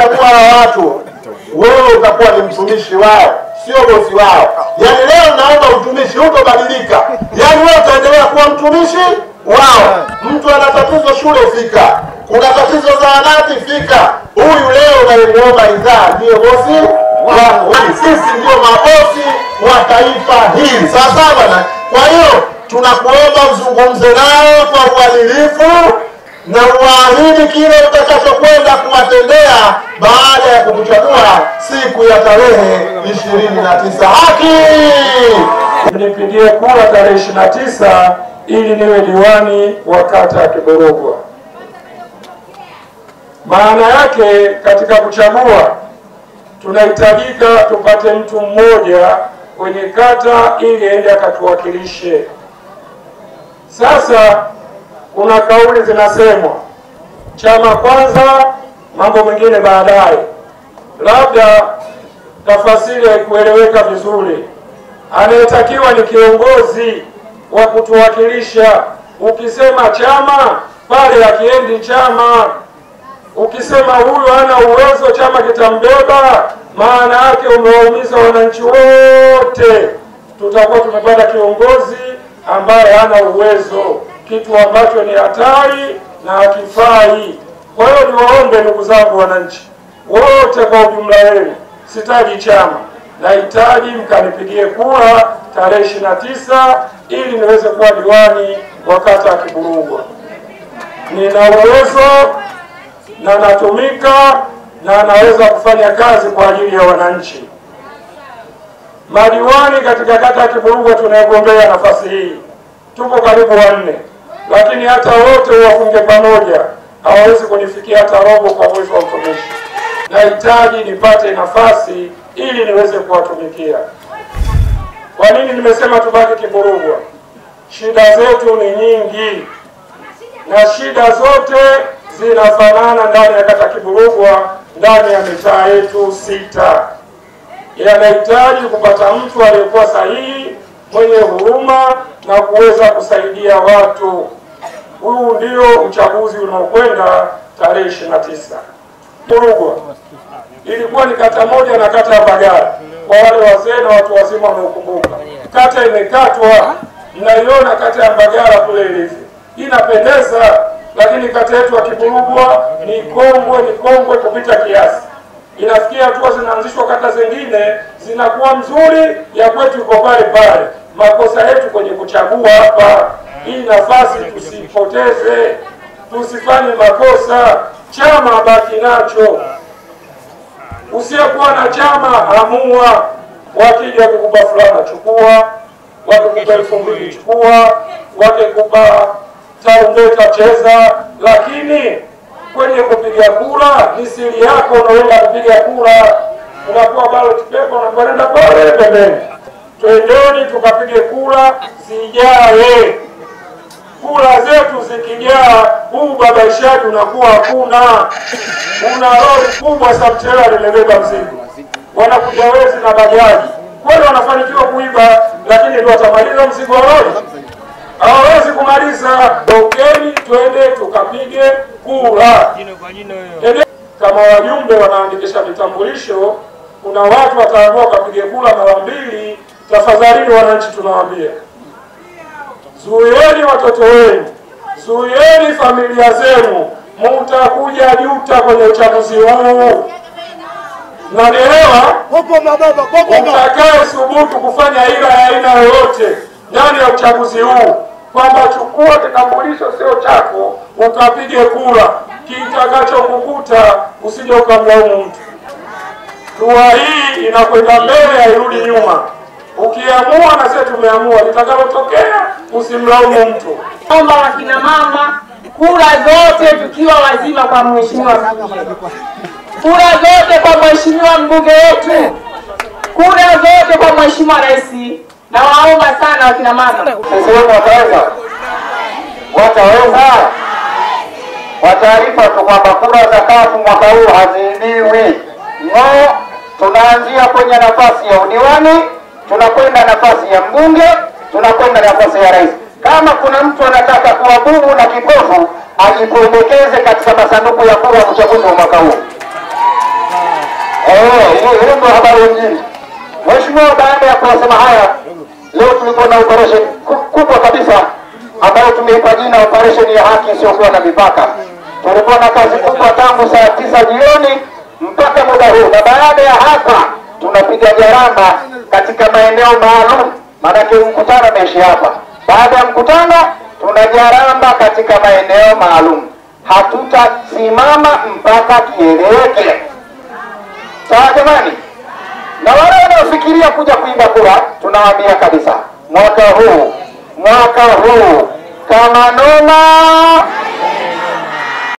kuchagua watu, wewe utakuwa ni mtumishi wao, sio bosi wao. Yaani leo naomba utumishi utobadilika. Yaani wewe utaendelea kuwa mtumishi wao. Mtu ana tatizo shule, fika. Kuna tatizo zahanati, fika. Huyu leo unayemuomba idhaa ndiye bosi wako. Sisi ndio mabosi wa taifa hili. Sawa bwana. Kwa hiyo tunakuomba uzungumze nao kwa uadilifu na uahidi kile utakachokwenda kuwatendea baada ya kukuchagua siku ya tarehe 29. Haki! Nipigie kura tarehe 29 ili niwe diwani wa kata ya Kiburugwa. Maana yake katika kuchagua tunahitajika tupate mtu mmoja kwenye kata ili aende akatuwakilishe. Sasa kuna kauli zinasemwa chama kwanza, mambo mengine baadaye. Labda tafasiri haikueleweka vizuri. Anayetakiwa ni kiongozi wa kutuwakilisha. Ukisema chama, pale akiendi chama. Ukisema huyu hana uwezo, chama kitambeba, maana yake umewaumiza wananchi wote. Tutakuwa tumepata kiongozi ambaye hana uwezo, kitu ambacho ni hatari na hakifai. Kwa hiyo niwaombe ndugu zangu wananchi wote kwa ujumla wenu, sitaji chama, nahitaji mkanipigie kura tarehe 29 ili niweze kuwa diwani wa kata ya Kiburugwa. Nina uwezo na natumika na naweza kufanya kazi kwa ajili ya wananchi. Madiwani katika kata ya Kiburugwa tunagombea nafasi hii, tupo karibu 4, lakini hata wote wafunge pamoja hawawezi kunifikia hata robo kwa mwezi wa utumishi. Nahitaji nipate nafasi ili niweze kuwatumikia. Kwa nini nimesema tubaki Kiburugwa? Shida zetu ni nyingi na shida zote zinafanana ndani ya kata Kiburugwa, ndani ya mitaa yetu 6. Yanahitaji kupata mtu aliyekuwa sahihi, mwenye huruma na kuweza kusaidia watu. Huu ndio uchaguzi unaokwenda tarehe 29. Kiburugwa ilikuwa ni kata moja na kata ya Mbagala. Kwa wale wazee na watu wazima wanaokumbuka, kata imekatwa. Mnaiona kata ya Mbagala kule ilivyo, inapendeza, lakini kata yetu ya Kiburugwa ni kongwe kupita kiasi. Inafikia hatua zinaanzishwa kata zingine zinakuwa mzuri, ya kwetu iko pale pale. Makosa yetu kwenye kuchagua hapa. Hii nafasi tusipoteze, tusifanye makosa. Chama baki nacho. Usiyekuwa na chama amua. Wakija kukupa fulana chukua, wakikupa 2000 chukua, wakikupa tarumbeta cheza, lakini kwenye kupiga kura ni siri yako. Unaenda kupiga kura, unakuwa ballot paper, unakwenda pale pembeni. Twendeni tukapige kura zijae. Kura zetu zikijaa, huu babaishaji unakuwa hakuna. Una lori kubwa Samtela limebeba mzigo, wanakuja wezi na bajaji, kweli wanafanikiwa kuiba, lakini ndio watamaliza mzigo wa lori? Hawawezi kumaliza. Tokeni twende tukapige kura. Kama wajumbe wanaandikisha vitambulisho, kuna watu wataamua kapige kura mara 2. Tafadhali wananchi tunawaambia, zuieni watoto wenu, zuieni familia zenu, mtakuja juta kwenye uchaguzi huu. Mnanielewa? Mtakaye subutu kufanya ila ya aina yoyote ndani ya uchaguzi huu, kwamba chukua kitambulisho sio chako ukapige kura, kitakachokukuta usije ukamlaumu mtu. Dua hii inakwenda mbele, hairudi nyuma. Ukiamua na sisi tumeamua, litakalotokea usimlaumu mtu. Omba wakina mama, kura zote tukiwa wazima kwa mheshimiwa mbunge. Kura zote kwa mheshimiwa mbunge wetu. Kura zote kwa mheshimiwa rais. Na waomba sana wakina mama. Sasa wataweza. Kwa taarifa tu kwamba kura za kafu mwaka huu haziibiwi. Tunaanzia kwenye nafasi ya udiwani, tunakwenda nafasi ya mbunge, tunakwenda nafasi ya rais. Kama kuna mtu anataka kuwa bubu na kipofu, ajipendekeze katika masanduku ya kura uchaguzi wa mwaka huu. Hiyo ndio habari nyingine. Mheshimiwa, baada ya kusema haya, leo tulikuwa na operation kubwa kabisa ambayo tumeipa jina operation ya haki isiyokuwa na mipaka. Tulikuwa na kazi kubwa tangu saa 9 jioni mpaka muda huu, na baada ya hapa tunapiga jaramba katika maeneo maalum, maanake mkutano umeishi hapa. Baada ya mkutano tunajaramba katika maeneo maalum, hatutasimama mpaka kieleweke. Sawa jamani? Na wale wanaofikiria kuja kuiba kura, tunawaambia kabisa, mwaka huu kama noma